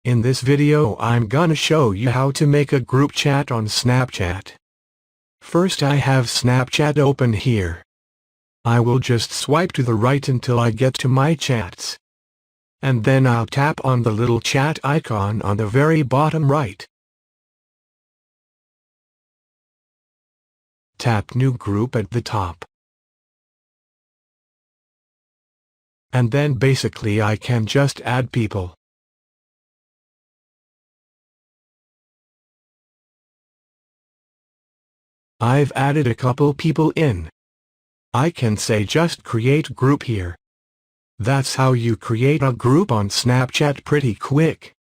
In this video I'm gonna show you how to make a group chat on Snapchat. First I have Snapchat open here. I will just swipe to the right until I get to my chats. And then I'll tap on the little chat icon on the very bottom right. Tap New Group at the top. And then basically I can just add people. I've added a couple people in. I can say just create group here. That's how you create a group on Snapchat pretty quick.